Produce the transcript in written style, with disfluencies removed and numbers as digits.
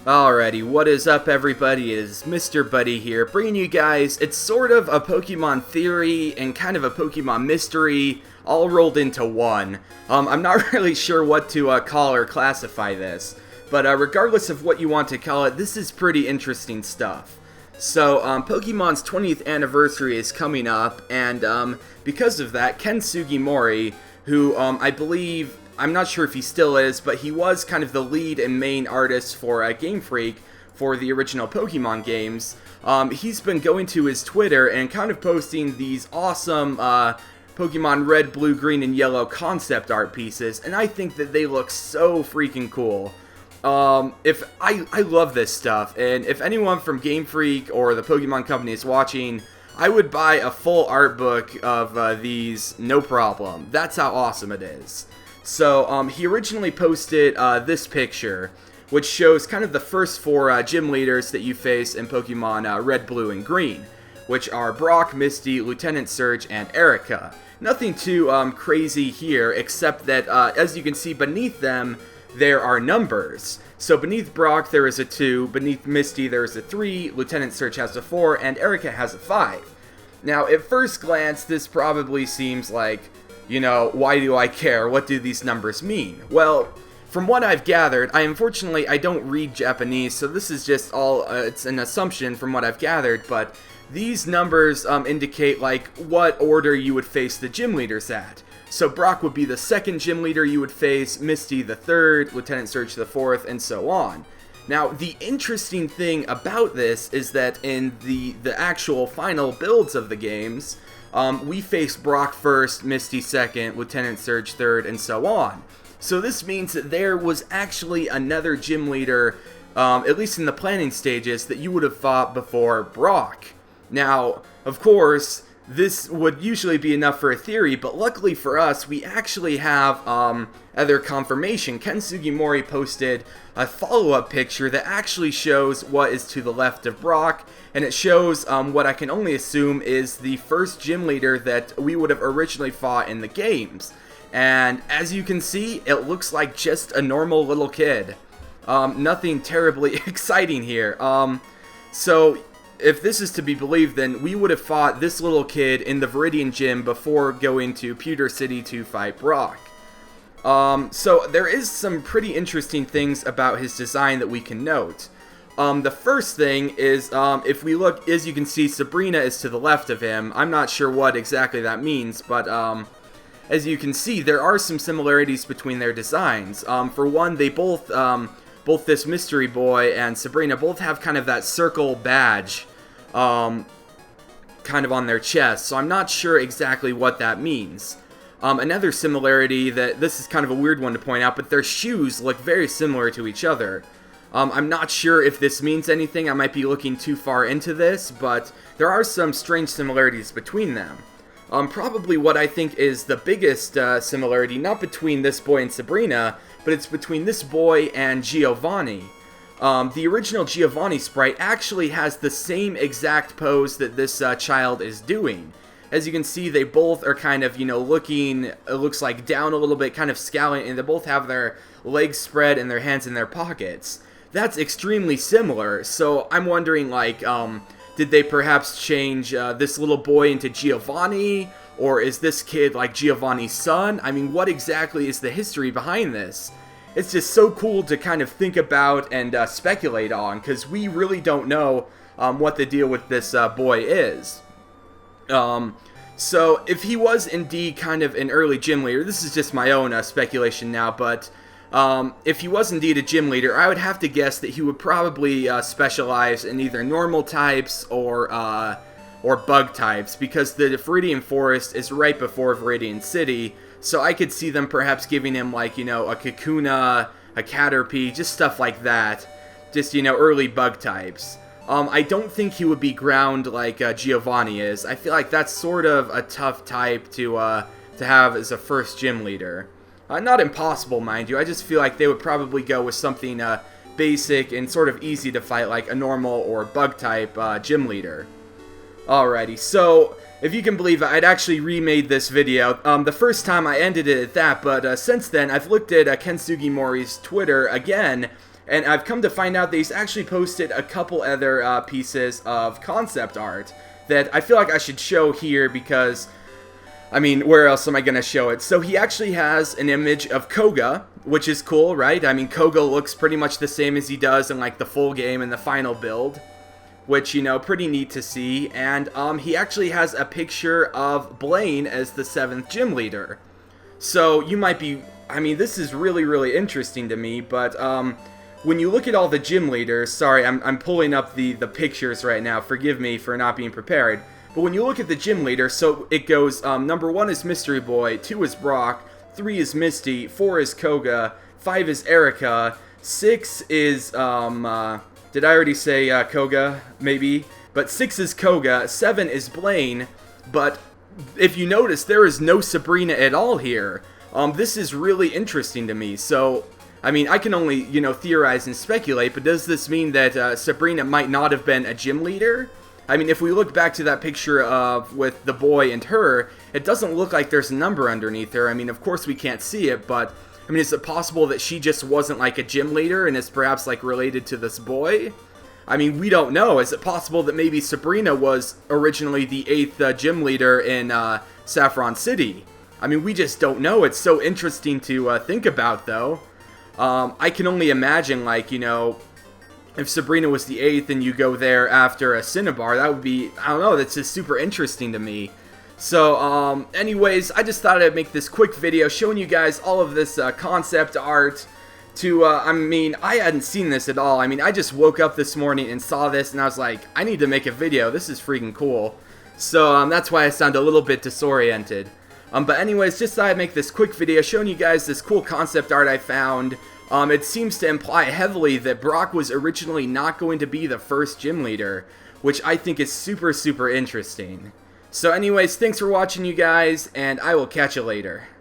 Alrighty, what is up everybody? It is Mr. Buddy here, bringing you guys, it's sort of a Pokemon theory and kind of a Pokemon mystery, all rolled into one. I'm not really sure what to call or classify this, but regardless of what you want to call it, this is pretty interesting stuff. So, Pokemon's 20th anniversary is coming up, and because of that, Ken Sugimori, who I believe, I'm not sure if he still is, but he was kind of the lead and main artist for Game Freak for the original Pokemon games. He's been going to his Twitter and kind of posting these awesome Pokemon Red, Blue, Green, and Yellow concept art pieces, and I think that they look so freaking cool. If I love this stuff, and if anyone from Game Freak or the Pokemon Company is watching, I would buy a full art book of these, no problem. That's how awesome it is. So, he originally posted this picture, which shows kind of the first four gym leaders that you face in Pokemon Red, Blue, and Green, which are Brock, Misty, Lieutenant Surge, and Erica. Nothing too crazy here, except that, as you can see beneath them, there are numbers. So beneath Brock there is a 2, beneath Misty there is a 3, Lieutenant Surge has a 4, and Erica has a 5. Now, at first glance, this probably seems like, you know, why do I care? What do these numbers mean? Well, from what I've gathered, unfortunately I don't read Japanese, so this is just all, it's an assumption from what I've gathered, but these numbers indicate, like, what order you would face the gym leaders at. So Brock would be the second gym leader you would face, Misty the third, Lieutenant Surge the fourth, and so on. Now, the interesting thing about this is that in the actual final builds of the games, we face Brock first, Misty second, Lieutenant Surge third, and so on. So this means that there was actually another gym leader, at least in the planning stages, that you would have fought before Brock. Now, of course, this would usually be enough for a theory, but luckily for us, we actually have other confirmation. Ken Sugimori posted a follow-up picture that actually shows what is to the left of Brock, and it shows what I can only assume is the first gym leader that we would have originally fought in the games. And as you can see, it looks like just a normal little kid. Nothing terribly exciting here. So if this is to be believed, then we would have fought this little kid in the Viridian Gym before going to Pewter City to fight Brock. So there is some pretty interesting things about his design that we can note. The first thing is, if we look, as you can see, Sabrina is to the left of him. I'm not sure what exactly that means, but as you can see, there are some similarities between their designs. For one, they both this mystery boy and Sabrina both have kind of that circle badge kind of on their chest, so I'm not sure exactly what that means. Another similarity, that this is kind of a weird one to point out, but their shoes look very similar to each other. I'm not sure if this means anything. I might be looking too far into this, but there are some strange similarities between them. Probably what I think is the biggest similarity, not between this boy and Sabrina, but it's between this boy and Giovanni. The original Giovanni sprite actually has the same exact pose that this child is doing. As you can see, they both are kind of, you know, looking, it looks like down a little bit, kind of scowling, and they both have their legs spread and their hands in their pockets. That's extremely similar, so I'm wondering, like, did they perhaps change this little boy into Giovanni? Or is this kid like Giovanni's son? I mean, what exactly is the history behind this? It's just so cool to kind of think about and speculate on, because we really don't know what the deal with this boy is. So if he was indeed kind of an early gym leader, this is just my own speculation now, but if he was indeed a gym leader, I would have to guess that he would probably specialize in either normal types or bug types, because the Viridian Forest is right before Viridian City, so I could see them perhaps giving him, like, you know, a Kakuna, a Caterpie, just stuff like that, just, you know, early bug types. I don't think he would be ground like Giovanni is. I feel like that's sort of a tough type to have as a first gym leader. Not impossible, mind you, I just feel like they would probably go with something basic and sort of easy to fight, like a normal or bug type gym leader. Alrighty, so if you can believe it, I'd actually remade this video. The first time I ended it at that, but since then I've looked at Ken Sugimori's Twitter again, And I've come to find out that he's actually posted a couple other pieces of concept art that I feel like I should show here because, I mean, where else am I going to show it? So he actually has an image of Koga, which is cool, right? I mean, Koga looks pretty much the same as he does in, like, the full game and the final build, which, you know, pretty neat to see. And he actually has a picture of Blaine as the 7th gym leader. So you might be, I mean, this is really, really interesting to me, but when you look at all the gym leaders, sorry, I'm pulling up the pictures right now, forgive me for not being prepared, but when you look at the gym leader, so it goes, number 1 is Mystery Boy, 2 is Brock, 3 is Misty, 4 is Koga, 5 is Erica, 6 is, did I already say Koga, maybe? But 6 is Koga, 7 is Blaine, but if you notice, there is no Sabrina at all here. This is really interesting to me, so, I mean, I can only, you know, theorize and speculate, but does this mean that Sabrina might not have been a gym leader? I mean, if we look back to that picture of with the boy and her, it doesn't look like there's a number underneath her. I mean, of course we can't see it, but, I mean, is it possible that she just wasn't, like, a gym leader and is perhaps, like, related to this boy? I mean, we don't know. Is it possible that maybe Sabrina was originally the 8th gym leader in Saffron City? I mean, we just don't know. It's so interesting to think about, though. I can only imagine, like, you know, if Sabrina was the 8th and you go there after a Cinnabar, that would be, I don't know, that's just super interesting to me. So, anyways, I just thought I'd make this quick video showing you guys all of this concept art to, I mean, I hadn't seen this at all. I mean, I just woke up this morning and saw this and I was like, I need to make a video. This is freaking cool. So, that's why I sound a little bit disoriented. But anyways, just thought I'd make this quick video showing you guys this cool concept art I found. It seems to imply heavily that Brock was originally not going to be the first gym leader, which I think is super, super interesting. So anyways, thanks for watching, you guys, and I will catch you later.